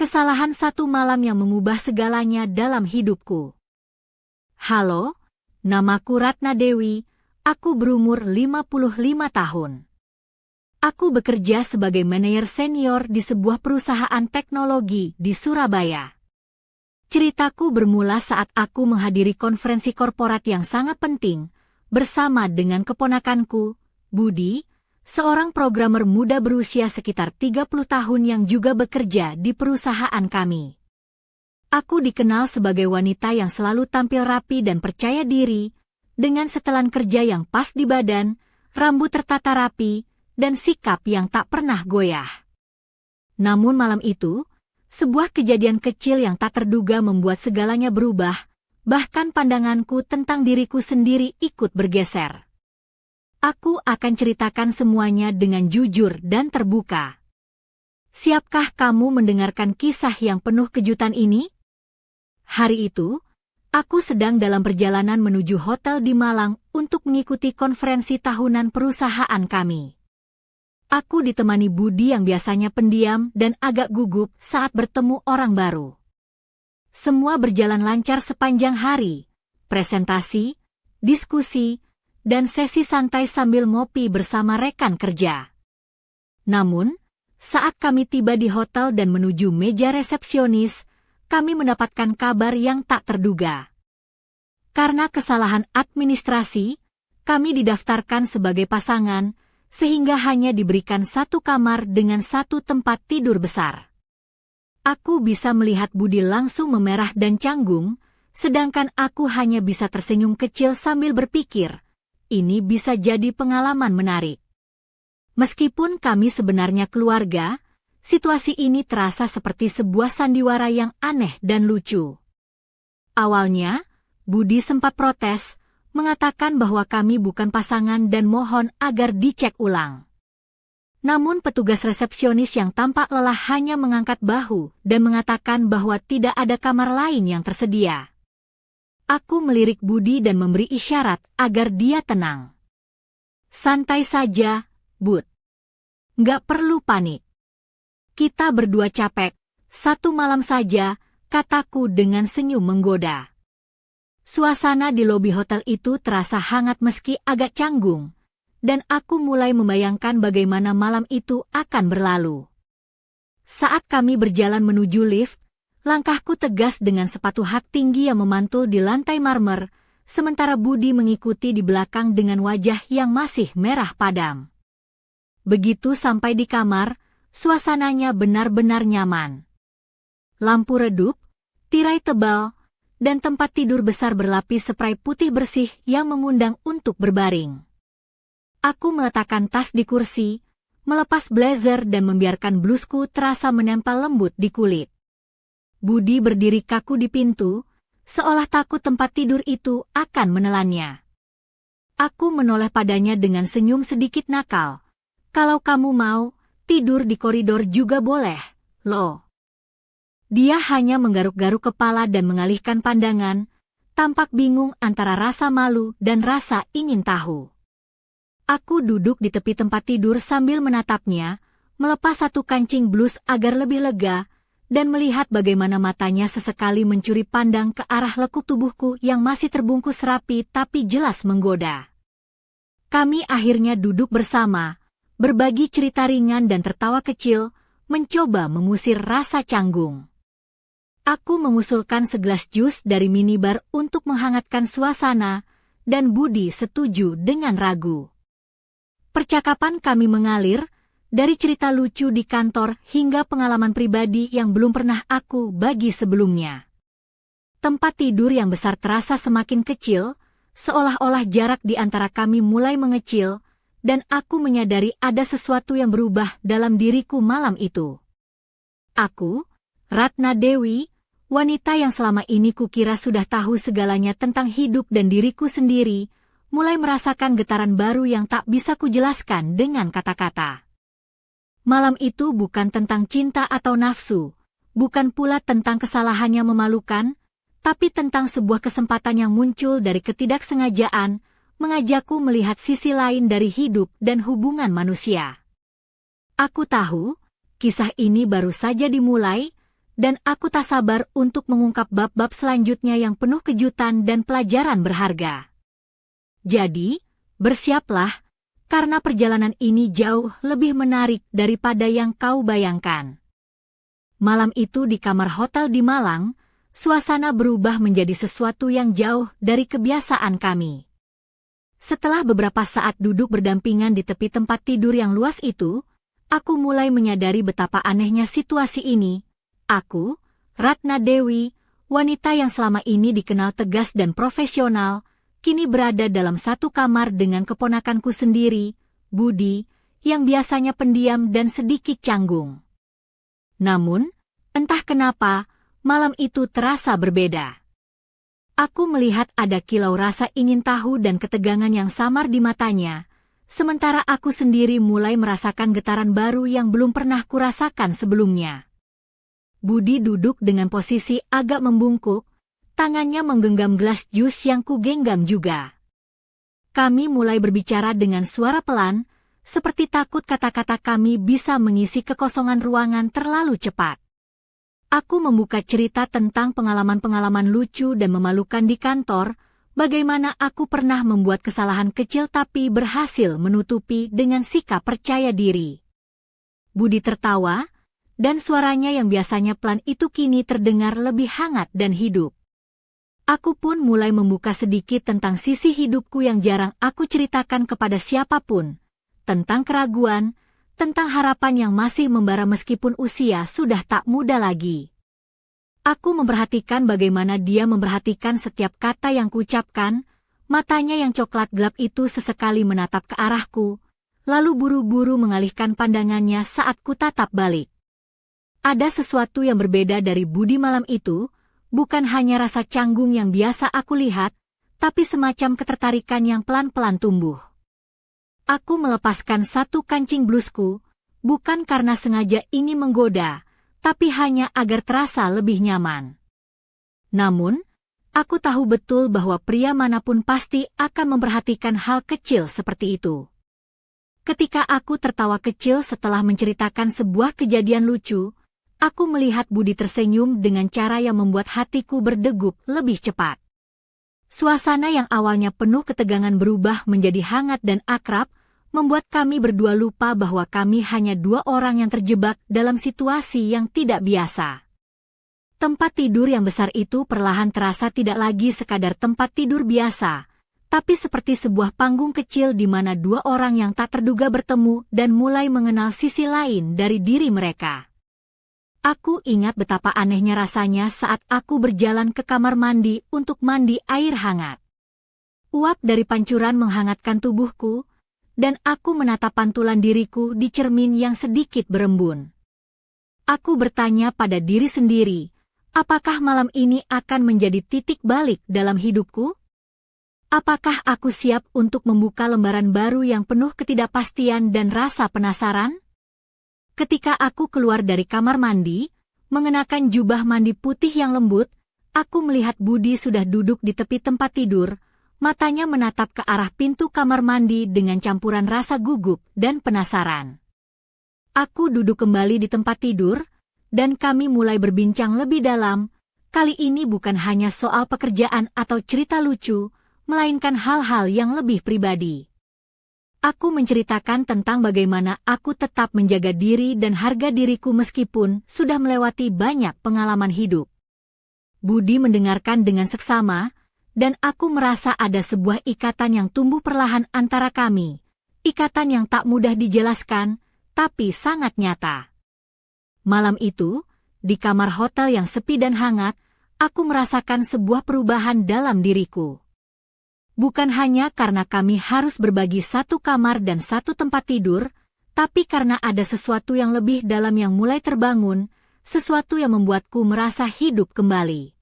Kesalahan satu malam yang mengubah segalanya dalam hidupku. Halo, namaku Ratna Dewi, aku berumur 55 tahun. Aku bekerja sebagai manajer senior di sebuah perusahaan teknologi di Surabaya. Ceritaku bermula saat aku menghadiri konferensi korporat yang sangat penting, bersama dengan keponakanku, Budi, seorang programmer muda berusia sekitar 30 tahun yang juga bekerja di perusahaan kami. Aku dikenal sebagai wanita yang selalu tampil rapi dan percaya diri, dengan setelan kerja yang pas di badan, rambut tertata rapi, dan sikap yang tak pernah goyah. Namun malam itu, sebuah kejadian kecil yang tak terduga membuat segalanya berubah, bahkan pandanganku tentang diriku sendiri ikut bergeser. Aku akan ceritakan semuanya dengan jujur dan terbuka. Siapkah kamu mendengarkan kisah yang penuh kejutan ini? Hari itu, aku sedang dalam perjalanan menuju hotel di Malang untuk mengikuti konferensi tahunan perusahaan kami. Aku ditemani Budi yang biasanya pendiam dan agak gugup saat bertemu orang baru. Semua berjalan lancar sepanjang hari, presentasi, diskusi, dan sesi santai sambil ngopi bersama rekan kerja. Namun, saat kami tiba di hotel dan menuju meja resepsionis, kami mendapatkan kabar yang tak terduga. Karena kesalahan administrasi, kami didaftarkan sebagai pasangan, sehingga hanya diberikan satu kamar dengan satu tempat tidur besar. Aku bisa melihat Budi langsung memerah dan canggung, sedangkan aku hanya bisa tersenyum kecil sambil berpikir, ini bisa jadi pengalaman menarik. Meskipun kami sebenarnya keluarga, situasi ini terasa seperti sebuah sandiwara yang aneh dan lucu. Awalnya, Budi sempat protes, mengatakan bahwa kami bukan pasangan dan mohon agar dicek ulang. Namun petugas resepsionis yang tampak lelah hanya mengangkat bahu dan mengatakan bahwa tidak ada kamar lain yang tersedia. Aku melirik Budi dan memberi isyarat agar dia tenang. Santai saja, Bud. Nggak perlu panik. Kita berdua capek, satu malam saja, kataku dengan senyum menggoda. Suasana di lobi hotel itu terasa hangat meski agak canggung, dan aku mulai membayangkan bagaimana malam itu akan berlalu. Saat kami berjalan menuju lift, langkahku tegas dengan sepatu hak tinggi yang memantul di lantai marmer, sementara Budi mengikuti di belakang dengan wajah yang masih merah padam. Begitu sampai di kamar, suasananya benar-benar nyaman. Lampu redup, tirai tebal, dan tempat tidur besar berlapis spray putih bersih yang mengundang untuk berbaring. Aku meletakkan tas di kursi, melepas blazer dan membiarkan blusku terasa menempel lembut di kulit. Budi berdiri kaku di pintu, seolah takut tempat tidur itu akan menelannya. Aku menoleh padanya dengan senyum sedikit nakal. Kalau kamu mau, tidur di koridor juga boleh, loh. Dia hanya menggaruk-garuk kepala dan mengalihkan pandangan, tampak bingung antara rasa malu dan rasa ingin tahu. Aku duduk di tepi tempat tidur sambil menatapnya, melepas satu kancing blus agar lebih lega, dan melihat bagaimana matanya sesekali mencuri pandang ke arah lekuk tubuhku yang masih terbungkus rapi tapi jelas menggoda. Kami akhirnya duduk bersama, berbagi cerita ringan dan tertawa kecil, mencoba mengusir rasa canggung. Aku mengusulkan segelas jus dari minibar untuk menghangatkan suasana, dan Budi setuju dengan ragu. Percakapan kami mengalir, dari cerita lucu di kantor hingga pengalaman pribadi yang belum pernah aku bagi sebelumnya. Tempat tidur yang besar terasa semakin kecil, seolah-olah jarak di antara kami mulai mengecil, dan aku menyadari ada sesuatu yang berubah dalam diriku malam itu. Aku, Ratna Dewi, wanita yang selama ini kukira sudah tahu segalanya tentang hidup dan diriku sendiri, mulai merasakan getaran baru yang tak bisa kujelaskan dengan kata-kata. Malam itu bukan tentang cinta atau nafsu, bukan pula tentang kesalahan yang memalukan, tapi tentang sebuah kesempatan yang muncul dari ketidaksengajaan, mengajakku melihat sisi lain dari hidup dan hubungan manusia. Aku tahu, kisah ini baru saja dimulai, dan aku tak sabar untuk mengungkap bab-bab selanjutnya yang penuh kejutan dan pelajaran berharga. Jadi, bersiaplah, karena perjalanan ini jauh lebih menarik daripada yang kau bayangkan. Malam itu di kamar hotel di Malang, suasana berubah menjadi sesuatu yang jauh dari kebiasaan kami. Setelah beberapa saat duduk berdampingan di tepi tempat tidur yang luas itu, aku mulai menyadari betapa anehnya situasi ini. Aku, Ratna Dewi, wanita yang selama ini dikenal tegas dan profesional, kini berada dalam satu kamar dengan keponakanku sendiri, Budi, yang biasanya pendiam dan sedikit canggung. Namun, entah kenapa, malam itu terasa berbeda. Aku melihat ada kilau rasa ingin tahu dan ketegangan yang samar di matanya, sementara aku sendiri mulai merasakan getaran baru yang belum pernah kurasakan sebelumnya. Budi duduk dengan posisi agak membungkuk, tangannya menggenggam gelas jus yang kugenggam juga. Kami mulai berbicara dengan suara pelan, seperti takut kata-kata kami bisa mengisi kekosongan ruangan terlalu cepat. Aku membuka cerita tentang pengalaman-pengalaman lucu dan memalukan di kantor, bagaimana aku pernah membuat kesalahan kecil tapi berhasil menutupi dengan sikap percaya diri. Budi tertawa, dan suaranya yang biasanya pelan itu kini terdengar lebih hangat dan hidup. Aku pun mulai membuka sedikit tentang sisi hidupku yang jarang aku ceritakan kepada siapapun, tentang keraguan, tentang harapan yang masih membara meskipun usia sudah tak muda lagi. Aku memperhatikan bagaimana dia memperhatikan setiap kata yang kuucapkan, matanya yang coklat gelap itu sesekali menatap ke arahku, lalu buru-buru mengalihkan pandangannya saat kutatap balik. Ada sesuatu yang berbeda dari Budi malam itu, bukan hanya rasa canggung yang biasa aku lihat, tapi semacam ketertarikan yang pelan-pelan tumbuh. Aku melepaskan satu kancing blusku, bukan karena sengaja ingin menggoda, tapi hanya agar terasa lebih nyaman. Namun, aku tahu betul bahwa pria manapun pasti akan memperhatikan hal kecil seperti itu. Ketika aku tertawa kecil setelah menceritakan sebuah kejadian lucu, aku melihat Budi tersenyum dengan cara yang membuat hatiku berdegup lebih cepat. Suasana yang awalnya penuh ketegangan berubah menjadi hangat dan akrab, membuat kami berdua lupa bahwa kami hanya dua orang yang terjebak dalam situasi yang tidak biasa. Tempat tidur yang besar itu perlahan terasa tidak lagi sekadar tempat tidur biasa, tapi seperti sebuah panggung kecil di mana dua orang yang tak terduga bertemu dan mulai mengenal sisi lain dari diri mereka. Aku ingat betapa anehnya rasanya saat aku berjalan ke kamar mandi untuk mandi air hangat. Uap dari pancuran menghangatkan tubuhku, dan aku menatap pantulan diriku di cermin yang sedikit berembun. Aku bertanya pada diri sendiri, apakah malam ini akan menjadi titik balik dalam hidupku? Apakah aku siap untuk membuka lembaran baru yang penuh ketidakpastian dan rasa penasaran? Ketika aku keluar dari kamar mandi, mengenakan jubah mandi putih yang lembut, aku melihat Budi sudah duduk di tepi tempat tidur, matanya menatap ke arah pintu kamar mandi dengan campuran rasa gugup dan penasaran. Aku duduk kembali di tempat tidur, dan kami mulai berbincang lebih dalam, kali ini bukan hanya soal pekerjaan atau cerita lucu, melainkan hal-hal yang lebih pribadi. Aku menceritakan tentang bagaimana aku tetap menjaga diri dan harga diriku meskipun sudah melewati banyak pengalaman hidup. Budi mendengarkan dengan seksama, dan aku merasa ada sebuah ikatan yang tumbuh perlahan antara kami, ikatan yang tak mudah dijelaskan, tapi sangat nyata. Malam itu, di kamar hotel yang sepi dan hangat, aku merasakan sebuah perubahan dalam diriku. Bukan hanya karena kami harus berbagi satu kamar dan satu tempat tidur, tapi karena ada sesuatu yang lebih dalam yang mulai terbangun, sesuatu yang membuatku merasa hidup kembali.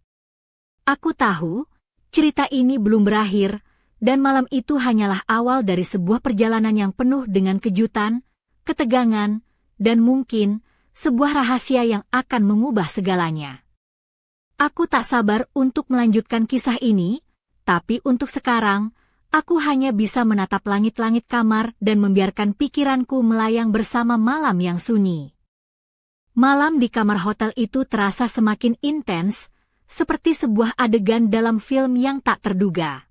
Aku tahu, cerita ini belum berakhir, dan malam itu hanyalah awal dari sebuah perjalanan yang penuh dengan kejutan, ketegangan, dan mungkin sebuah rahasia yang akan mengubah segalanya. Aku tak sabar untuk melanjutkan kisah ini, tapi untuk sekarang, aku hanya bisa menatap langit-langit kamar dan membiarkan pikiranku melayang bersama malam yang sunyi. Malam di kamar hotel itu terasa semakin intens, seperti sebuah adegan dalam film yang tak terduga.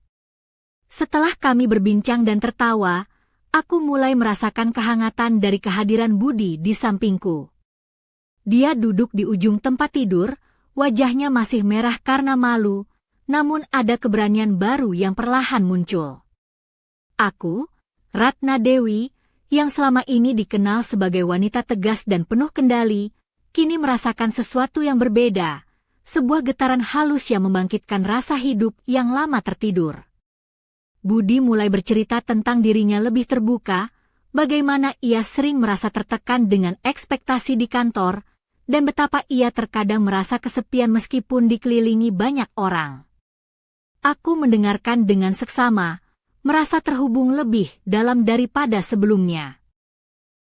Setelah kami berbincang dan tertawa, aku mulai merasakan kehangatan dari kehadiran Budi di sampingku. Dia duduk di ujung tempat tidur, wajahnya masih merah karena malu, namun ada keberanian baru yang perlahan muncul. Aku, Ratna Dewi, yang selama ini dikenal sebagai wanita tegas dan penuh kendali, kini merasakan sesuatu yang berbeda, sebuah getaran halus yang membangkitkan rasa hidup yang lama tertidur. Budi mulai bercerita tentang dirinya lebih terbuka, bagaimana ia sering merasa tertekan dengan ekspektasi di kantor, dan betapa ia terkadang merasa kesepian meskipun dikelilingi banyak orang. Aku mendengarkan dengan seksama, merasa terhubung lebih dalam daripada sebelumnya.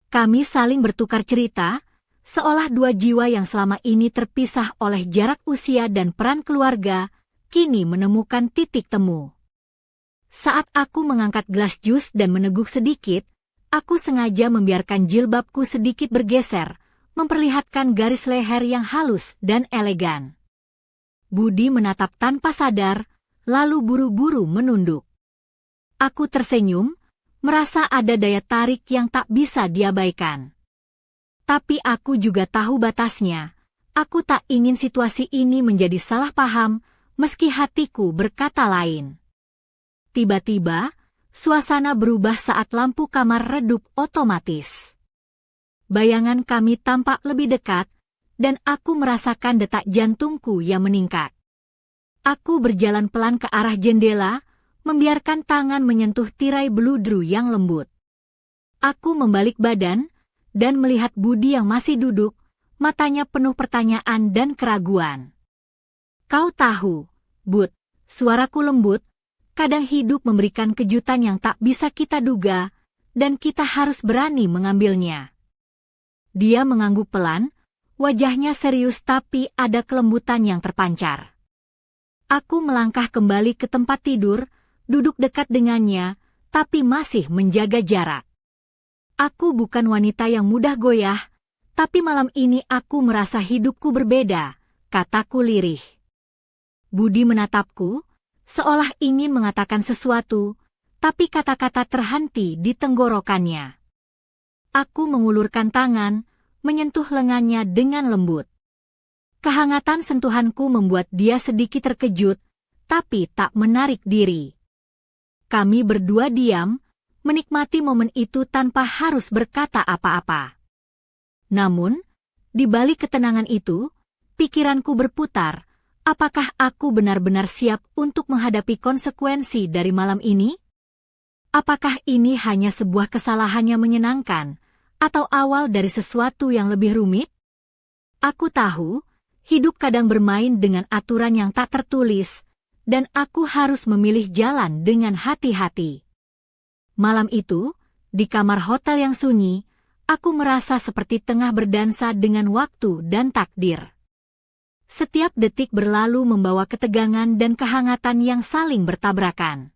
Kami saling bertukar cerita, seolah dua jiwa yang selama ini terpisah oleh jarak usia dan peran keluarga, kini menemukan titik temu. Saat aku mengangkat gelas jus dan meneguk sedikit, aku sengaja membiarkan jilbabku sedikit bergeser, memperlihatkan garis leher yang halus dan elegan. Budi menatap tanpa sadar, lalu buru-buru menunduk. Aku tersenyum, merasa ada daya tarik yang tak bisa diabaikan. Tapi aku juga tahu batasnya. Aku tak ingin situasi ini menjadi salah paham, meski hatiku berkata lain. Tiba-tiba, suasana berubah saat lampu kamar redup otomatis. Bayangan kami tampak lebih dekat, dan aku merasakan detak jantungku yang meningkat. Aku berjalan pelan ke arah jendela, membiarkan tangan menyentuh tirai beludru yang lembut. Aku membalik badan, dan melihat Budi yang masih duduk, matanya penuh pertanyaan dan keraguan. Kau tahu, Bud, suaraku lembut, kadang hidup memberikan kejutan yang tak bisa kita duga, dan kita harus berani mengambilnya. Dia mengangguk pelan, wajahnya serius tapi ada kelembutan yang terpancar. Aku melangkah kembali ke tempat tidur, duduk dekat dengannya, tapi masih menjaga jarak. Aku bukan wanita yang mudah goyah, tapi malam ini aku merasa hidupku berbeda, kataku lirih. Budi menatapku, seolah ingin mengatakan sesuatu, tapi kata-kata terhenti di tenggorokannya. Aku mengulurkan tangan, menyentuh lengannya dengan lembut. Kehangatan sentuhanku membuat dia sedikit terkejut, tapi tak menarik diri. Kami berdua diam, menikmati momen itu tanpa harus berkata apa-apa. Namun, di balik ketenangan itu, pikiranku berputar, apakah aku benar-benar siap untuk menghadapi konsekuensi dari malam ini? Apakah ini hanya sebuah kesalahan yang menyenangkan, atau awal dari sesuatu yang lebih rumit? Aku tahu, hidup kadang bermain dengan aturan yang tak tertulis, dan aku harus memilih jalan dengan hati-hati. Malam itu, di kamar hotel yang sunyi, aku merasa seperti tengah berdansa dengan waktu dan takdir. Setiap detik berlalu membawa ketegangan dan kehangatan yang saling bertabrakan.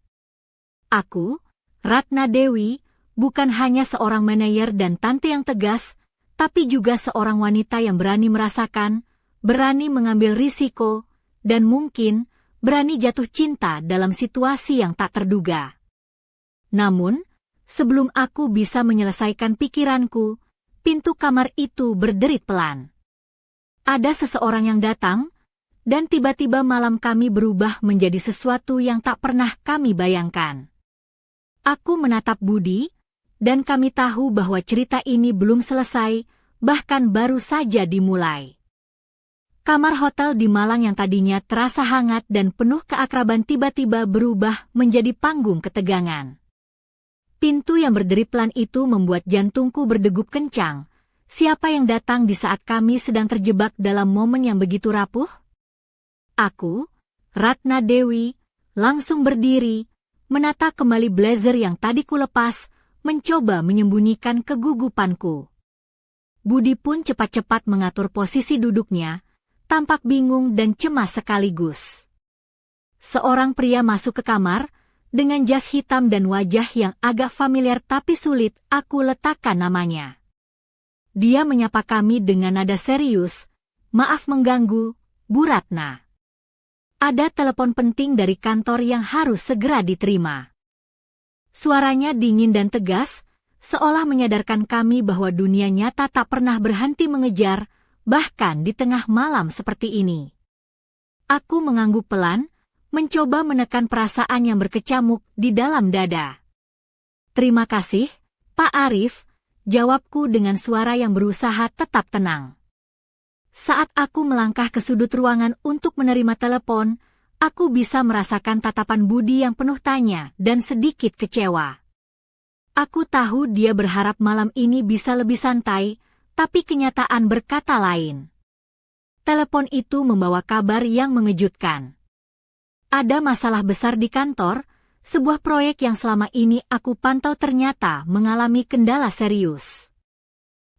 Aku, Ratna Dewi, bukan hanya seorang manajer dan tante yang tegas, tapi juga seorang wanita yang berani merasakan, berani mengambil risiko, dan mungkin berani jatuh cinta dalam situasi yang tak terduga. Namun, sebelum aku bisa menyelesaikan pikiranku, pintu kamar itu berderit pelan. Ada seseorang yang datang, dan tiba-tiba malam kami berubah menjadi sesuatu yang tak pernah kami bayangkan. Aku menatap Budi, dan kami tahu bahwa cerita ini belum selesai, bahkan baru saja dimulai. Kamar hotel di Malang yang tadinya terasa hangat dan penuh keakraban tiba-tiba berubah menjadi panggung ketegangan. Pintu yang berderi pelan itu membuat jantungku berdegup kencang. Siapa yang datang di saat kami sedang terjebak dalam momen yang begitu rapuh? Aku, Ratna Dewi, langsung berdiri, menata kembali blazer yang tadi kulepas, mencoba menyembunyikan kegugupanku. Budi pun cepat-cepat mengatur posisi duduknya, tampak bingung dan cemas sekaligus. Seorang pria masuk ke kamar, dengan jas hitam dan wajah yang agak familiar tapi sulit aku letakkan namanya. Dia menyapa kami dengan nada serius. Maaf mengganggu, Bu Ratna. Ada telepon penting dari kantor yang harus segera diterima. Suaranya dingin dan tegas, seolah menyadarkan kami bahwa dunia nyata tak pernah berhenti mengejar, bahkan di tengah malam seperti ini. Aku mengangguk pelan, mencoba menekan perasaan yang berkecamuk di dalam dada. Terima kasih, Pak Arif, jawabku dengan suara yang berusaha tetap tenang. Saat aku melangkah ke sudut ruangan untuk menerima telepon, aku bisa merasakan tatapan Budi yang penuh tanya dan sedikit kecewa. Aku tahu dia berharap malam ini bisa lebih santai, tapi kenyataan berkata lain. Telepon itu membawa kabar yang mengejutkan. Ada masalah besar di kantor, sebuah proyek yang selama ini aku pantau ternyata mengalami kendala serius.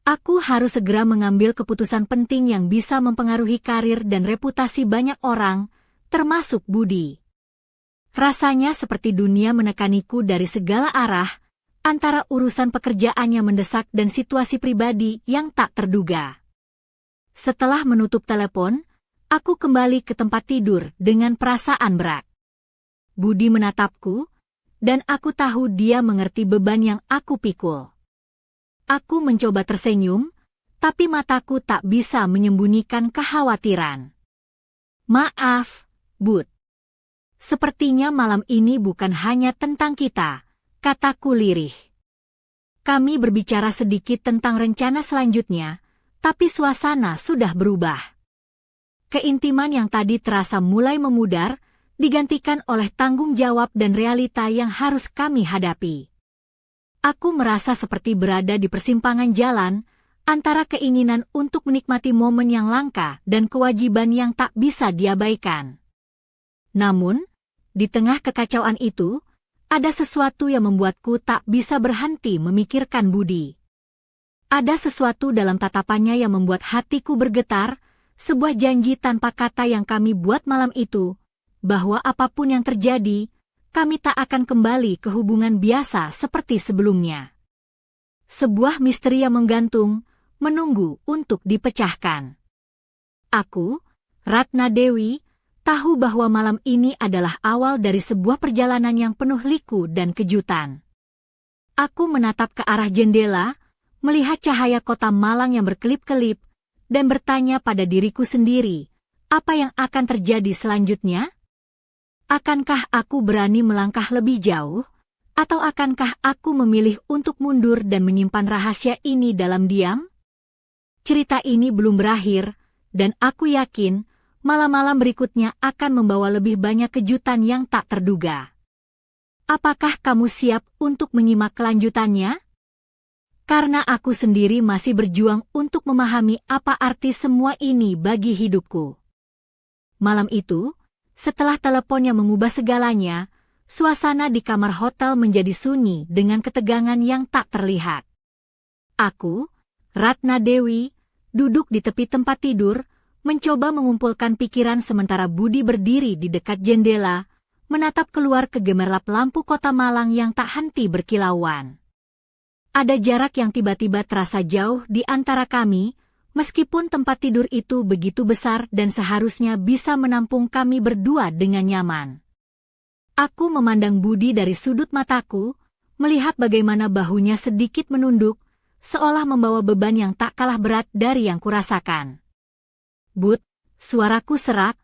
Aku harus segera mengambil keputusan penting yang bisa mempengaruhi karir dan reputasi banyak orang, termasuk Budi. Rasanya seperti dunia menekaniku dari segala arah, antara urusan pekerjaan yang mendesak dan situasi pribadi yang tak terduga. Setelah menutup telepon, aku kembali ke tempat tidur dengan perasaan berat. Budi menatapku, dan aku tahu dia mengerti beban yang aku pikul. Aku mencoba tersenyum, tapi mataku tak bisa menyembunyikan kekhawatiran. Maaf, Bud. Sepertinya malam ini bukan hanya tentang kita, kataku lirih. Kami berbicara sedikit tentang rencana selanjutnya, tapi suasana sudah berubah. Keintiman yang tadi terasa mulai memudar, digantikan oleh tanggung jawab dan realita yang harus kami hadapi. Aku merasa seperti berada di persimpangan jalan, antara keinginan untuk menikmati momen yang langka dan kewajiban yang tak bisa diabaikan. Namun, di tengah kekacauan itu, ada sesuatu yang membuatku tak bisa berhenti memikirkan Budi. Ada sesuatu dalam tatapannya yang membuat hatiku bergetar, sebuah janji tanpa kata yang kami buat malam itu, bahwa apapun yang terjadi, kami tak akan kembali ke hubungan biasa seperti sebelumnya. Sebuah misteri yang menggantung, menunggu untuk dipecahkan. Aku, Ratna Dewi, tahu bahwa malam ini adalah awal dari sebuah perjalanan yang penuh liku dan kejutan. Aku menatap ke arah jendela, melihat cahaya kota Malang yang berkelip-kelip, dan bertanya pada diriku sendiri, apa yang akan terjadi selanjutnya? Akankah aku berani melangkah lebih jauh, atau akankah aku memilih untuk mundur dan menyimpan rahasia ini dalam diam? Cerita ini belum berakhir, dan aku yakin malam-malam berikutnya akan membawa lebih banyak kejutan yang tak terduga. Apakah kamu siap untuk menyimak kelanjutannya? Karena aku sendiri masih berjuang untuk memahami apa arti semua ini bagi hidupku. Malam itu, setelah telepon yang mengubah segalanya, suasana di kamar hotel menjadi sunyi dengan ketegangan yang tak terlihat. Aku, Ratna Dewi, duduk di tepi tempat tidur, mencoba mengumpulkan pikiran sementara Budi berdiri di dekat jendela, menatap keluar ke gemerlap lampu kota Malang yang tak henti berkilauan. Ada jarak yang tiba-tiba terasa jauh di antara kami, meskipun tempat tidur itu begitu besar dan seharusnya bisa menampung kami berdua dengan nyaman. Aku memandang Budi dari sudut mataku, melihat bagaimana bahunya sedikit menunduk, seolah membawa beban yang tak kalah berat dari yang kurasakan. Bud, suaraku serak,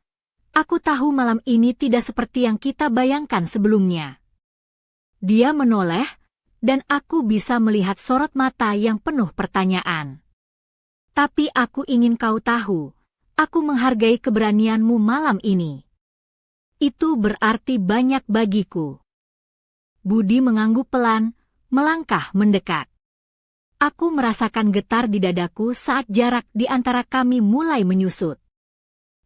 aku tahu malam ini tidak seperti yang kita bayangkan sebelumnya. Dia menoleh, dan aku bisa melihat sorot mata yang penuh pertanyaan. Tapi aku ingin kau tahu, aku menghargai keberanianmu malam ini. Itu berarti banyak bagiku. Budi mengangguk pelan, melangkah mendekat. Aku merasakan getar di dadaku saat jarak di antara kami mulai menyusut.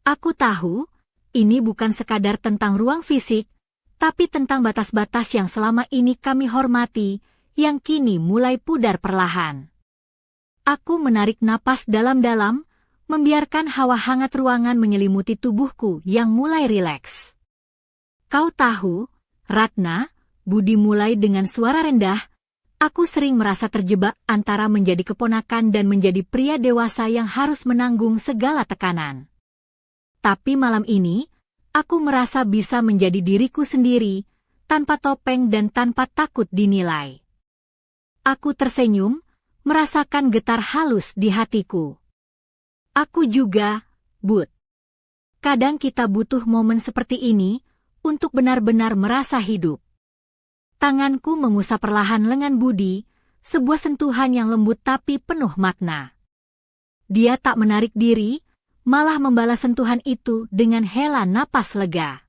Aku tahu, ini bukan sekadar tentang ruang fisik, tapi tentang batas-batas yang selama ini kami hormati, yang kini mulai pudar perlahan. Aku menarik napas dalam-dalam, membiarkan hawa hangat ruangan menyelimuti tubuhku yang mulai rileks. Kau tahu, Ratna, Budi mulai dengan suara rendah, Aku sering merasa terjebak antara menjadi keponakan dan menjadi pria dewasa yang harus menanggung segala tekanan. Tapi malam ini, aku merasa bisa menjadi diriku sendiri, tanpa topeng dan tanpa takut dinilai. Aku tersenyum, merasakan getar halus di hatiku. Aku juga, Bud. Kadang kita butuh momen seperti ini untuk benar-benar merasa hidup. Tanganku mengusap perlahan lengan Budi, sebuah sentuhan yang lembut tapi penuh makna. Dia tak menarik diri, malah membalas sentuhan itu dengan hela napas lega.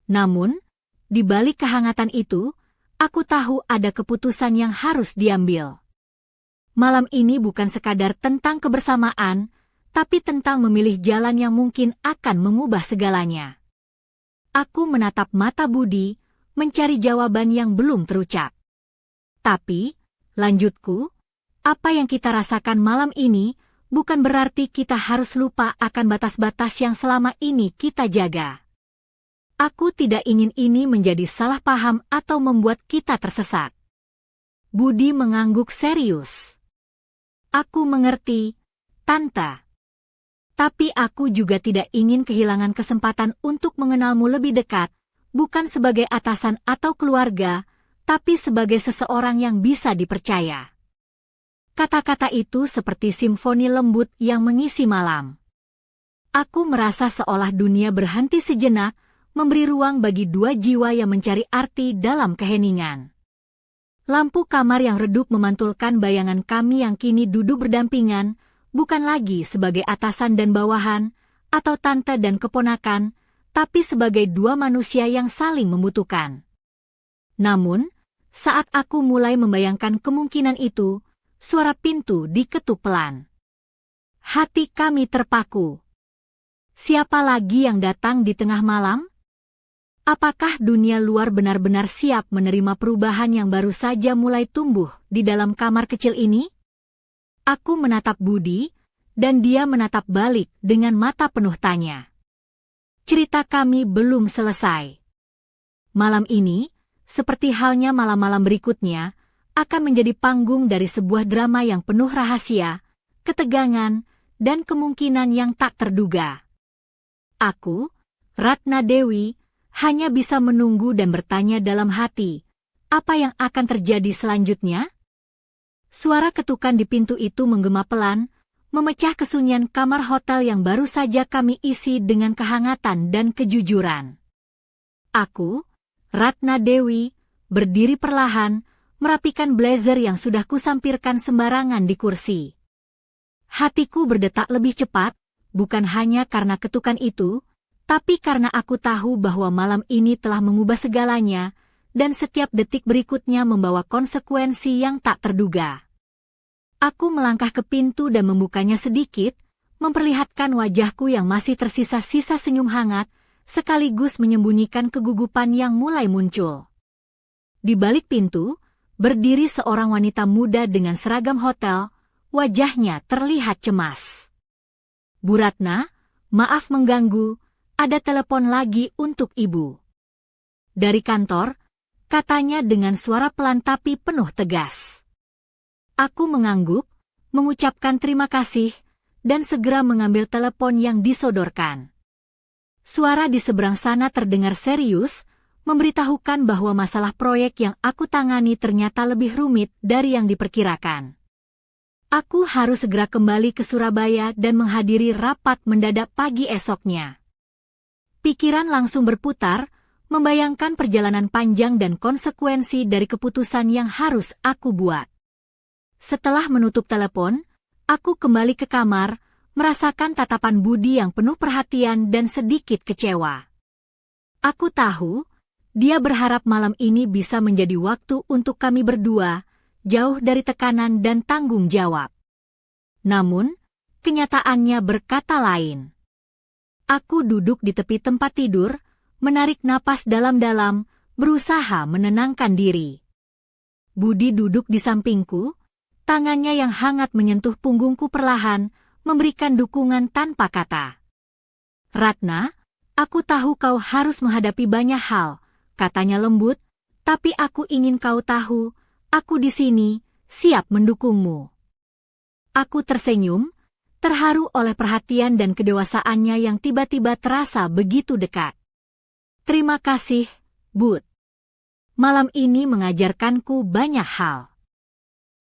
Namun, di balik kehangatan itu, aku tahu ada keputusan yang harus diambil. Malam ini bukan sekadar tentang kebersamaan, tapi tentang memilih jalan yang mungkin akan mengubah segalanya. Aku menatap mata Budi, mencari jawaban yang belum terucap. Tapi, lanjutku, apa yang kita rasakan malam ini bukan berarti kita harus lupa akan batas-batas yang selama ini kita jaga. Aku tidak ingin ini menjadi salah paham atau membuat kita tersesat. Budi mengangguk serius. Aku mengerti, Tante. Tapi aku juga tidak ingin kehilangan kesempatan untuk mengenalmu lebih dekat, bukan sebagai atasan atau keluarga, tapi sebagai seseorang yang bisa dipercaya. Kata-kata itu seperti simfoni lembut yang mengisi malam. Aku merasa seolah dunia berhenti sejenak, memberi ruang bagi dua jiwa yang mencari arti dalam keheningan. Lampu kamar yang redup memantulkan bayangan kami yang kini duduk berdampingan, bukan lagi sebagai atasan dan bawahan, atau tante dan keponakan, tapi sebagai dua manusia yang saling membutuhkan. Namun, saat aku mulai membayangkan kemungkinan itu, suara pintu diketuk pelan. Hati kami terpaku. Siapa lagi yang datang di tengah malam? Apakah dunia luar benar-benar siap menerima perubahan yang baru saja mulai tumbuh di dalam kamar kecil ini? Aku menatap Budi, dan dia menatap balik dengan mata penuh tanya. Cerita kami belum selesai. Malam ini, seperti halnya malam-malam berikutnya, akan menjadi panggung dari sebuah drama yang penuh rahasia, ketegangan, dan kemungkinan yang tak terduga. Aku, Ratna Dewi, hanya bisa menunggu dan bertanya dalam hati, apa yang akan terjadi selanjutnya? Suara ketukan di pintu itu menggema pelan, memecah kesunyian kamar hotel yang baru saja kami isi dengan kehangatan dan kejujuran. Aku, Ratna Dewi, berdiri perlahan, merapikan blazer yang sudah kusampirkan sembarangan di kursi. Hatiku berdetak lebih cepat, bukan hanya karena ketukan itu, tapi karena aku tahu bahwa malam ini telah mengubah segalanya, dan setiap detik berikutnya membawa konsekuensi yang tak terduga. Aku melangkah ke pintu dan membukanya sedikit, memperlihatkan wajahku yang masih tersisa-sisa senyum hangat, sekaligus menyembunyikan kegugupan yang mulai muncul. Di balik pintu, berdiri seorang wanita muda dengan seragam hotel, wajahnya terlihat cemas. Bu Ratna, maaf mengganggu, ada telepon lagi untuk Ibu. Dari kantor, katanya dengan suara pelan tapi penuh tegas. Aku mengangguk, mengucapkan terima kasih, dan segera mengambil telepon yang disodorkan. Suara di seberang sana terdengar serius, memberitahukan bahwa masalah proyek yang aku tangani ternyata lebih rumit dari yang diperkirakan. Aku harus segera kembali ke Surabaya dan menghadiri rapat mendadak pagi esoknya. Pikiran langsung berputar, membayangkan perjalanan panjang dan konsekuensi dari keputusan yang harus aku buat. Setelah menutup telepon, aku kembali ke kamar, merasakan tatapan Budi yang penuh perhatian dan sedikit kecewa. Aku tahu, dia berharap malam ini bisa menjadi waktu untuk kami berdua, jauh dari tekanan dan tanggung jawab. Namun, kenyataannya berkata lain. Aku duduk di tepi tempat tidur, menarik napas dalam-dalam, berusaha menenangkan diri. Budi duduk di sampingku, tangannya yang hangat menyentuh punggungku perlahan, memberikan dukungan tanpa kata. Ratna, aku tahu kau harus menghadapi banyak hal, katanya lembut, tapi aku ingin kau tahu, Aku di sini, siap mendukungmu. Aku tersenyum, terharu oleh perhatian dan kedewasaannya yang tiba-tiba terasa begitu dekat. Terima kasih, Bud. Malam ini mengajarkanku banyak hal.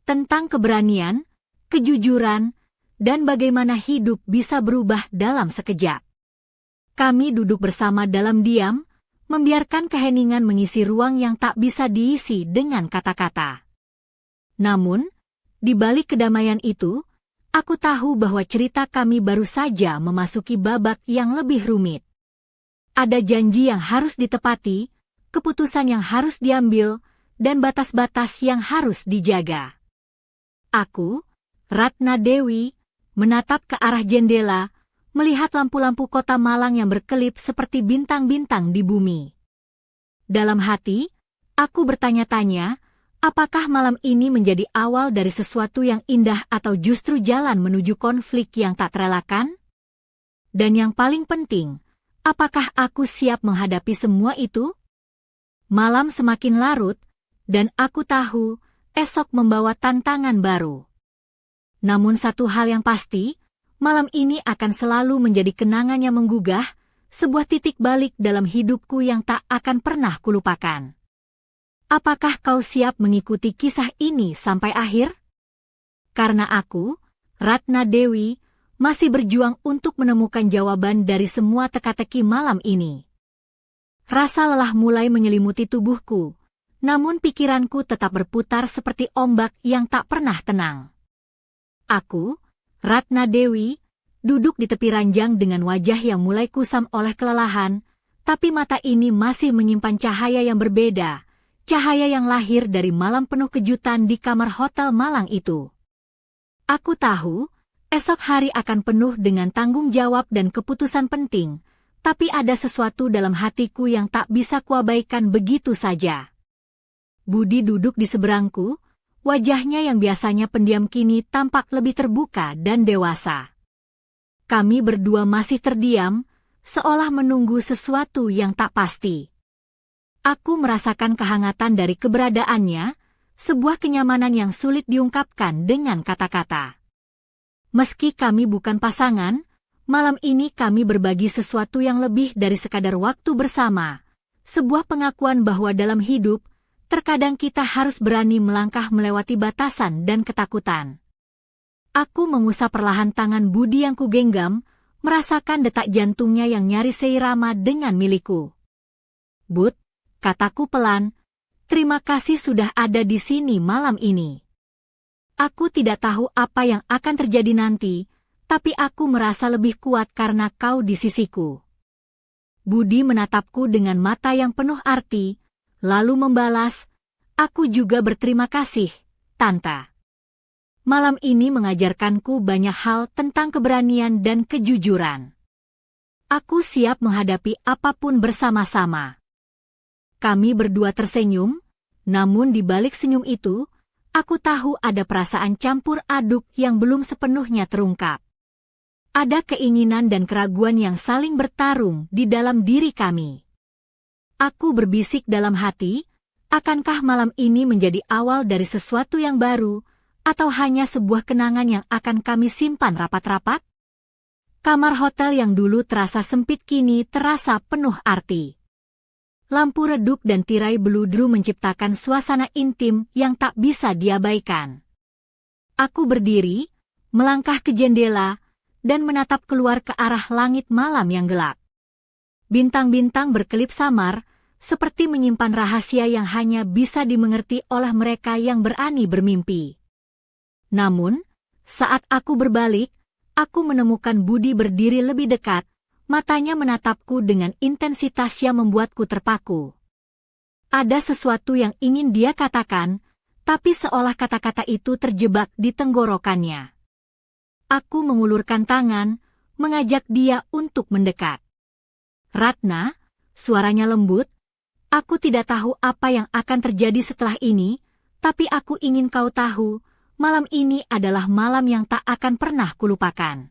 Tentang keberanian, kejujuran, dan bagaimana hidup bisa berubah dalam sekejap. Kami duduk bersama dalam diam, membiarkan keheningan mengisi ruang yang tak bisa diisi dengan kata-kata. Namun, di balik kedamaian itu, aku tahu bahwa cerita kami baru saja memasuki babak yang lebih rumit. Ada janji yang harus ditepati, keputusan yang harus diambil, dan batas-batas yang harus dijaga. Aku, Ratna Dewi, menatap ke arah jendela, melihat lampu-lampu kota Malang yang berkelip seperti bintang-bintang di bumi. Dalam hati, aku bertanya-tanya, apakah malam ini menjadi awal dari sesuatu yang indah atau justru jalan menuju konflik yang tak terelakkan? Dan yang paling penting, apakah aku siap menghadapi semua itu? Malam semakin larut, dan aku tahu, esok membawa tantangan baru. Namun satu hal yang pasti, malam ini akan selalu menjadi kenangan yang menggugah, sebuah titik balik dalam hidupku yang tak akan pernah kulupakan. Apakah kau siap mengikuti kisah ini sampai akhir? Karena aku, Ratna Dewi, masih berjuang untuk menemukan jawaban dari semua teka-teki malam ini. Rasa lelah mulai menyelimuti tubuhku, namun pikiranku tetap berputar seperti ombak yang tak pernah tenang. Aku, Ratna Dewi, duduk di tepi ranjang dengan wajah yang mulai kusam oleh kelelahan, tapi mata ini masih menyimpan cahaya yang berbeda, cahaya yang lahir dari malam penuh kejutan di kamar hotel Malang itu. Aku tahu, esok hari akan penuh dengan tanggung jawab dan keputusan penting, tapi ada sesuatu dalam hatiku yang tak bisa kuabaikan begitu saja. Budi duduk di seberangku, wajahnya yang biasanya pendiam kini tampak lebih terbuka dan dewasa. Kami berdua masih terdiam, seolah menunggu sesuatu yang tak pasti. Aku merasakan kehangatan dari keberadaannya, sebuah kenyamanan yang sulit diungkapkan dengan kata-kata. Meski kami bukan pasangan, malam ini kami berbagi sesuatu yang lebih dari sekadar waktu bersama, sebuah pengakuan bahwa dalam hidup, terkadang kita harus berani melangkah melewati batasan dan ketakutan. Aku mengusap perlahan tangan Budi yang kugenggam, merasakan detak jantungnya yang nyaris seirama dengan milikku. Bud, kataku pelan, terima kasih sudah ada di sini malam ini. Aku tidak tahu apa yang akan terjadi nanti, tapi aku merasa lebih kuat karena kau di sisiku. Budi menatapku dengan mata yang penuh arti, lalu membalas, aku juga berterima kasih, Tante. Malam ini mengajarkanku banyak hal tentang keberanian dan kejujuran. Aku siap menghadapi apapun bersama-sama. Kami berdua tersenyum, namun di balik senyum itu, aku tahu ada perasaan campur aduk yang belum sepenuhnya terungkap. Ada keinginan dan keraguan yang saling bertarung di dalam diri kami. Aku berbisik dalam hati, akankah malam ini menjadi awal dari sesuatu yang baru, atau hanya sebuah kenangan yang akan kami simpan rapat-rapat? Kamar hotel yang dulu terasa sempit kini terasa penuh arti. Lampu redup dan tirai beludru menciptakan suasana intim yang tak bisa diabaikan. Aku berdiri, melangkah ke jendela, dan menatap keluar ke arah langit malam yang gelap. Bintang-bintang berkelip samar, seperti menyimpan rahasia yang hanya bisa dimengerti oleh mereka yang berani bermimpi. Namun, saat aku berbalik, aku menemukan Budi berdiri lebih dekat, matanya menatapku dengan intensitas yang membuatku terpaku. Ada sesuatu yang ingin dia katakan, tapi seolah kata-kata itu terjebak di tenggorokannya. Aku mengulurkan tangan, mengajak dia untuk mendekat. Ratna, suaranya lembut, aku tidak tahu apa yang akan terjadi setelah ini, tapi aku ingin kau tahu, malam ini adalah malam yang tak akan pernah kulupakan.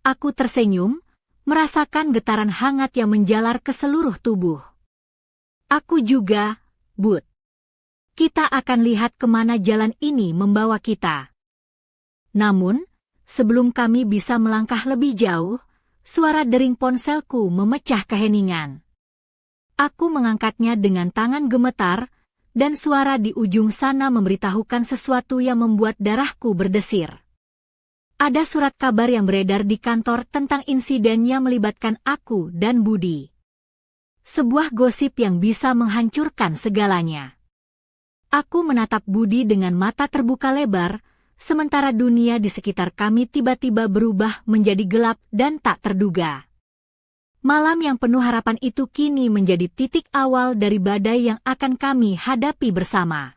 Aku tersenyum, merasakan getaran hangat yang menjalar ke seluruh tubuh. Aku juga, Bud. Kita akan lihat kemana jalan ini membawa kita. Namun, sebelum kami bisa melangkah lebih jauh, suara dering ponselku memecah keheningan. Aku mengangkatnya dengan tangan gemetar, dan suara di ujung sana memberitahukan sesuatu yang membuat darahku berdesir. Ada surat kabar yang beredar di kantor tentang insiden yang melibatkan aku dan Budi. Sebuah gosip yang bisa menghancurkan segalanya. Aku menatap Budi dengan mata terbuka lebar, sementara dunia di sekitar kami tiba-tiba berubah menjadi gelap dan tak terduga. Malam yang penuh harapan itu kini menjadi titik awal dari badai yang akan kami hadapi bersama.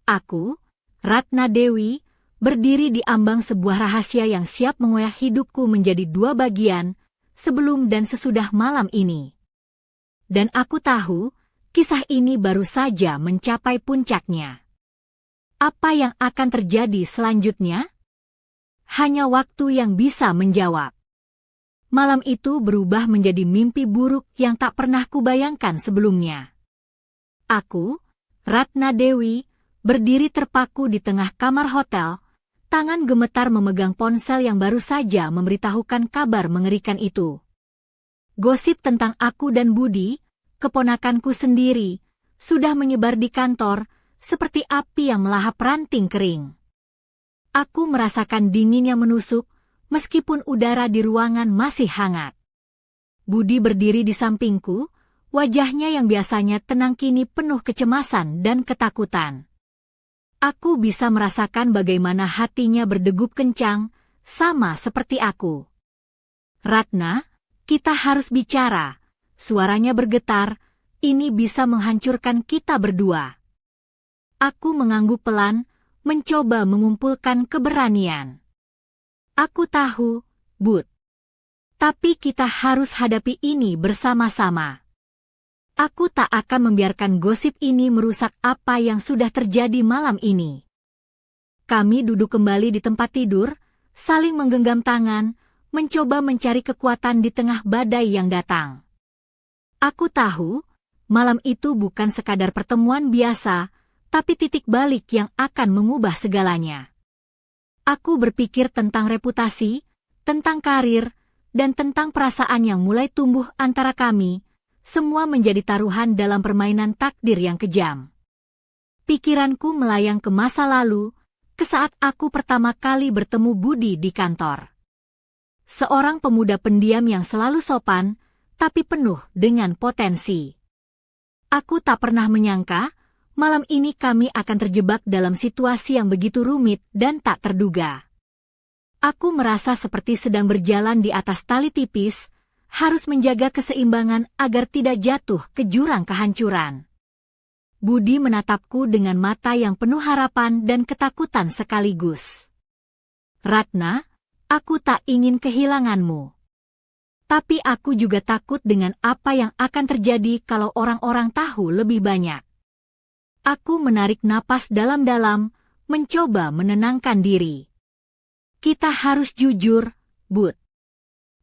Aku, Ratna Dewi, berdiri di ambang sebuah rahasia yang siap mengoyak hidupku menjadi dua bagian, sebelum dan sesudah malam ini. Dan aku tahu, kisah ini baru saja mencapai puncaknya. Apa yang akan terjadi selanjutnya? Hanya waktu yang bisa menjawab. Malam itu berubah menjadi mimpi buruk yang tak pernah kubayangkan sebelumnya. Aku, Ratna Dewi, berdiri terpaku di tengah kamar hotel, tangan gemetar memegang ponsel yang baru saja memberitahukan kabar mengerikan itu. Gosip tentang aku dan Budi, keponakanku sendiri, sudah menyebar di kantor, seperti api yang melahap ranting kering. Aku merasakan dingin yang menusuk, meskipun udara di ruangan masih hangat. Budi berdiri di sampingku, wajahnya yang biasanya tenang kini penuh kecemasan dan ketakutan. Aku bisa merasakan bagaimana hatinya berdegup kencang, sama seperti aku. Ratna, kita harus bicara. Suaranya bergetar, ini bisa menghancurkan kita berdua. Aku mengangguk pelan, mencoba mengumpulkan keberanian. Aku tahu, Bud. Tapi kita harus hadapi ini bersama-sama. Aku tak akan membiarkan gosip ini merusak apa yang sudah terjadi malam ini. Kami duduk kembali di tempat tidur, saling menggenggam tangan, mencoba mencari kekuatan di tengah badai yang datang. Aku tahu, malam itu bukan sekadar pertemuan biasa, tapi titik balik yang akan mengubah segalanya. Aku berpikir tentang reputasi, tentang karir, dan tentang perasaan yang mulai tumbuh antara kami, semua menjadi taruhan dalam permainan takdir yang kejam. Pikiranku melayang ke masa lalu, ke saat aku pertama kali bertemu Budi di kantor. Seorang pemuda pendiam yang selalu sopan, tapi penuh dengan potensi. Aku tak pernah menyangka, malam ini kami akan terjebak dalam situasi yang begitu rumit dan tak terduga. Aku merasa seperti sedang berjalan di atas tali tipis, harus menjaga keseimbangan agar tidak jatuh ke jurang kehancuran. Budi menatapku dengan mata yang penuh harapan dan ketakutan sekaligus. Ratna, aku tak ingin kehilanganmu. Tapi aku juga takut dengan apa yang akan terjadi kalau orang-orang tahu lebih banyak. Aku menarik napas dalam-dalam, mencoba menenangkan diri. Kita harus jujur, Bud.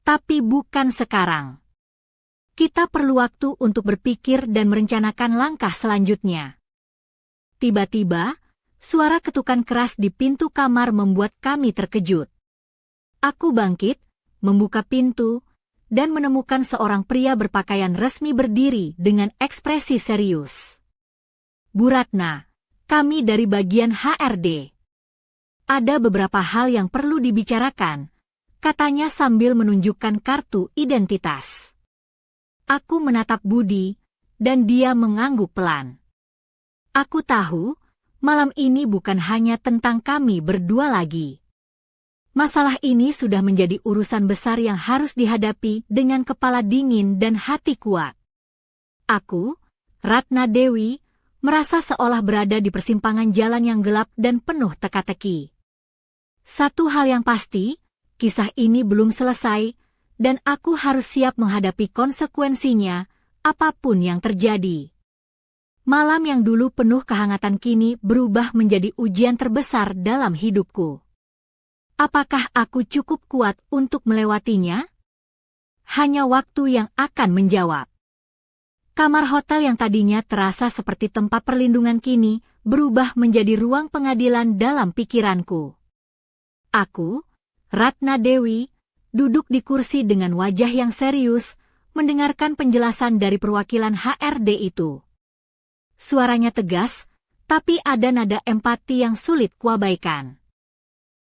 Tapi bukan sekarang. Kita perlu waktu untuk berpikir dan merencanakan langkah selanjutnya. Tiba-tiba, suara ketukan keras di pintu kamar membuat kami terkejut. Aku bangkit, membuka pintu, dan menemukan seorang pria berpakaian resmi berdiri dengan ekspresi serius. Bu Ratna, kami dari bagian HRD. Ada beberapa hal yang perlu dibicarakan, katanya sambil menunjukkan kartu identitas. Aku menatap Budi, dan dia mengangguk pelan. Aku tahu, malam ini bukan hanya tentang kami berdua lagi. Masalah ini sudah menjadi urusan besar yang harus dihadapi dengan kepala dingin dan hati kuat. Aku, Ratna Dewi, merasa seolah berada di persimpangan jalan yang gelap dan penuh teka-teki. Satu hal yang pasti, kisah ini belum selesai, dan aku harus siap menghadapi konsekuensinya, apapun yang terjadi. Malam yang dulu penuh kehangatan kini berubah menjadi ujian terbesar dalam hidupku. Apakah aku cukup kuat untuk melewatinya? Hanya waktu yang akan menjawab. Kamar hotel yang tadinya terasa seperti tempat perlindungan kini berubah menjadi ruang pengadilan dalam pikiranku. Aku, Ratna Dewi, duduk di kursi dengan wajah yang serius, mendengarkan penjelasan dari perwakilan HRD itu. Suaranya tegas, tapi ada nada empati yang sulit kuabaikan.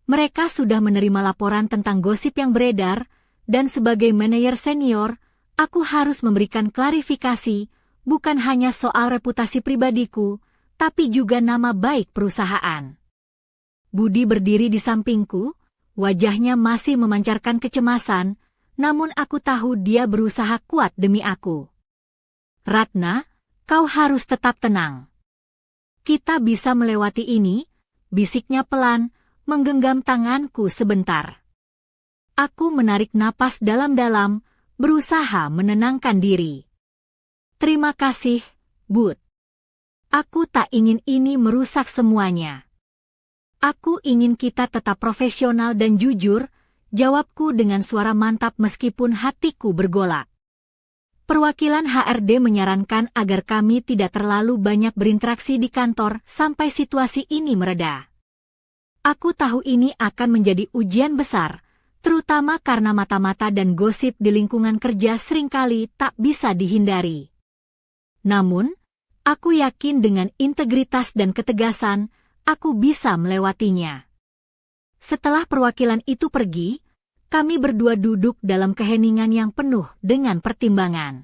Mereka sudah menerima laporan tentang gosip yang beredar, dan sebagai manajer senior, aku harus memberikan klarifikasi, bukan hanya soal reputasi pribadiku, tapi juga nama baik perusahaan. Budi berdiri di sampingku, wajahnya masih memancarkan kecemasan, namun aku tahu dia berusaha kuat demi aku. Ratna, kau harus tetap tenang. Kita bisa melewati ini, bisiknya pelan, menggenggam tanganku sebentar. Aku menarik napas dalam-dalam, berusaha menenangkan diri. Terima kasih, Bud. Aku tak ingin ini merusak semuanya. Aku ingin kita tetap profesional dan jujur, jawabku dengan suara mantap meskipun hatiku bergolak. Perwakilan HRD menyarankan agar kami tidak terlalu banyak berinteraksi di kantor sampai situasi ini mereda. Aku tahu ini akan menjadi ujian besar, terutama karena mata-mata dan gosip di lingkungan kerja seringkali tak bisa dihindari. Namun, aku yakin dengan integritas dan ketegasan, aku bisa melewatinya. Setelah perwakilan itu pergi, kami berdua duduk dalam keheningan yang penuh dengan pertimbangan.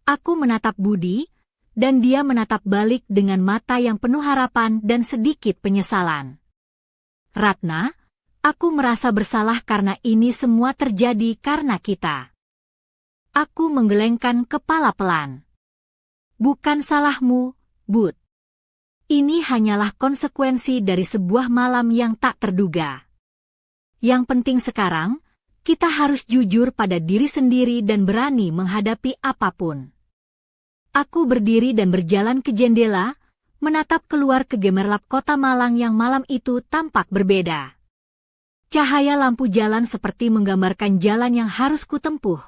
Aku menatap Budi, dan dia menatap balik dengan mata yang penuh harapan dan sedikit penyesalan. Ratna, aku merasa bersalah karena ini semua terjadi karena kita. Aku menggelengkan kepala pelan. Bukan salahmu, Bud. Ini hanyalah konsekuensi dari sebuah malam yang tak terduga. Yang penting sekarang, kita harus jujur pada diri sendiri dan berani menghadapi apapun. Aku berdiri dan berjalan ke jendela, menatap keluar ke gemerlap kota Malang yang malam itu tampak berbeda. Cahaya lampu jalan seperti menggambarkan jalan yang harus kutempuh,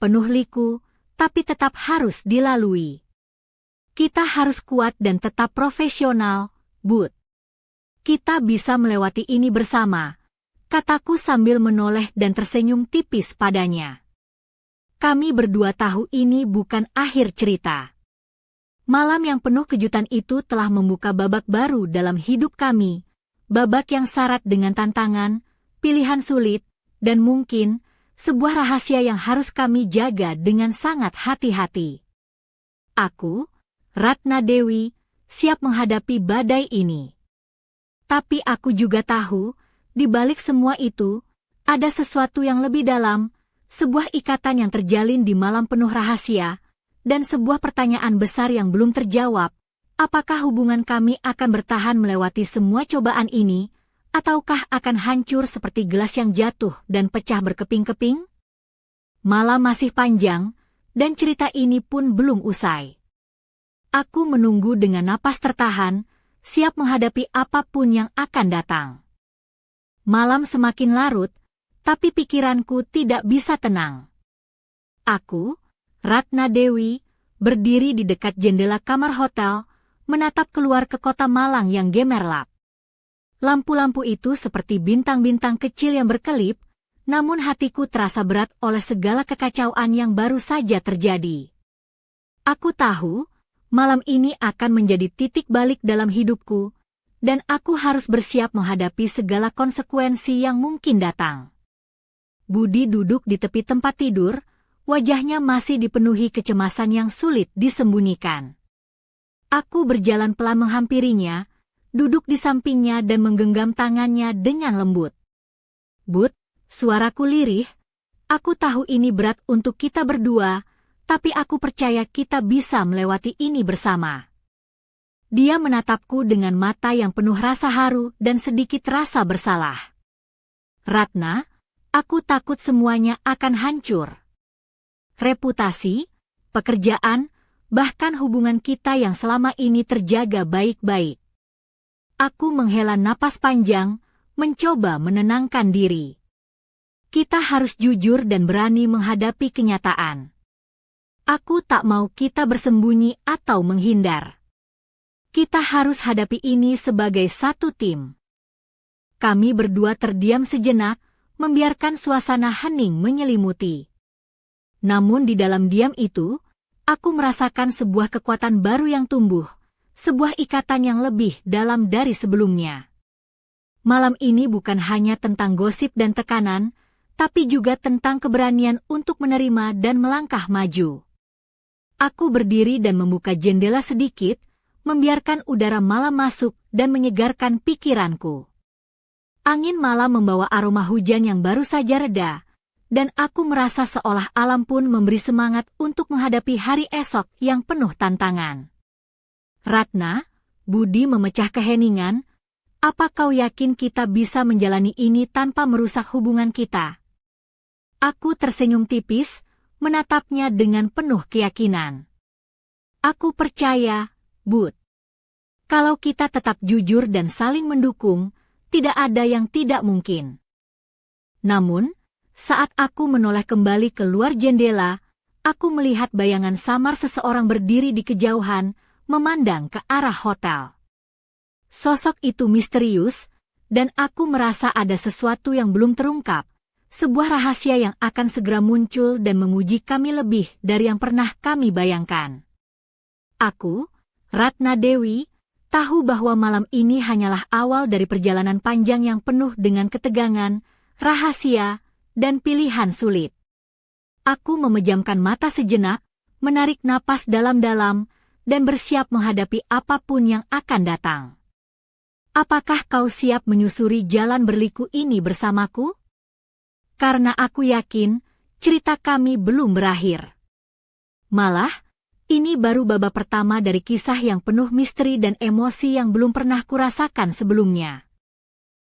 penuh liku, tapi tetap harus dilalui. Kita harus kuat dan tetap profesional, Bud. Kita bisa melewati ini bersama, kataku sambil menoleh dan tersenyum tipis padanya. Kami berdua tahu ini bukan akhir cerita. Malam yang penuh kejutan itu telah membuka babak baru dalam hidup kami, babak yang syarat dengan tantangan, pilihan sulit, dan mungkin sebuah rahasia yang harus kami jaga dengan sangat hati-hati. Aku, Ratna Dewi, siap menghadapi badai ini. Tapi aku juga tahu, di balik semua itu, ada sesuatu yang lebih dalam, sebuah ikatan yang terjalin di malam penuh rahasia, dan sebuah pertanyaan besar yang belum terjawab, apakah hubungan kami akan bertahan melewati semua cobaan ini, ataukah akan hancur seperti gelas yang jatuh dan pecah berkeping-keping? Malam masih panjang, dan cerita ini pun belum usai. Aku menunggu dengan napas tertahan, siap menghadapi apapun yang akan datang. Malam semakin larut, tapi pikiranku tidak bisa tenang. Aku, Ratna Dewi, berdiri di dekat jendela kamar hotel, menatap keluar ke kota Malang yang gemerlap. Lampu-lampu itu seperti bintang-bintang kecil yang berkelip, namun hatiku terasa berat oleh segala kekacauan yang baru saja terjadi. Aku tahu, malam ini akan menjadi titik balik dalam hidupku, dan aku harus bersiap menghadapi segala konsekuensi yang mungkin datang. Budi duduk di tepi tempat tidur, wajahnya masih dipenuhi kecemasan yang sulit disembunyikan. Aku berjalan pelan menghampirinya, duduk di sampingnya dan menggenggam tangannya dengan lembut. Bud, suaraku lirih, aku tahu ini berat untuk kita berdua, tapi aku percaya kita bisa melewati ini bersama. Dia menatapku dengan mata yang penuh rasa haru dan sedikit rasa bersalah. Ratna, aku takut semuanya akan hancur. Reputasi, pekerjaan, bahkan hubungan kita yang selama ini terjaga baik-baik. Aku menghela napas panjang, mencoba menenangkan diri. Kita harus jujur dan berani menghadapi kenyataan. Aku tak mau kita bersembunyi atau menghindar. Kita harus hadapi ini sebagai satu tim. Kami berdua terdiam sejenak, membiarkan suasana hening menyelimuti. Namun di dalam diam itu, aku merasakan sebuah kekuatan baru yang tumbuh, sebuah ikatan yang lebih dalam dari sebelumnya. Malam ini bukan hanya tentang gosip dan tekanan, tapi juga tentang keberanian untuk menerima dan melangkah maju. Aku berdiri dan membuka jendela sedikit, membiarkan udara malam masuk dan menyegarkan pikiranku. Angin malam membawa aroma hujan yang baru saja reda, dan aku merasa seolah alam pun memberi semangat untuk menghadapi hari esok yang penuh tantangan. Ratna, Budi memecah keheningan, apa kau yakin kita bisa menjalani ini tanpa merusak hubungan kita? Aku tersenyum tipis, menatapnya dengan penuh keyakinan. Aku percaya, Bud. Kalau kita tetap jujur dan saling mendukung, tidak ada yang tidak mungkin. Namun, saat aku menoleh kembali keluar jendela, aku melihat bayangan samar seseorang berdiri di kejauhan, memandang ke arah hotel. Sosok itu misterius, dan aku merasa ada sesuatu yang belum terungkap, sebuah rahasia yang akan segera muncul dan menguji kami lebih dari yang pernah kami bayangkan. Aku, Ratna Dewi, tahu bahwa malam ini hanyalah awal dari perjalanan panjang yang penuh dengan ketegangan, rahasia, dan pilihan sulit. Aku memejamkan mata sejenak, menarik napas dalam-dalam, dan bersiap menghadapi apapun yang akan datang. Apakah kau siap menyusuri jalan berliku ini bersamaku? Karena aku yakin, cerita kami belum berakhir. Malah, ini baru babak pertama dari kisah yang penuh misteri dan emosi yang belum pernah kurasakan sebelumnya.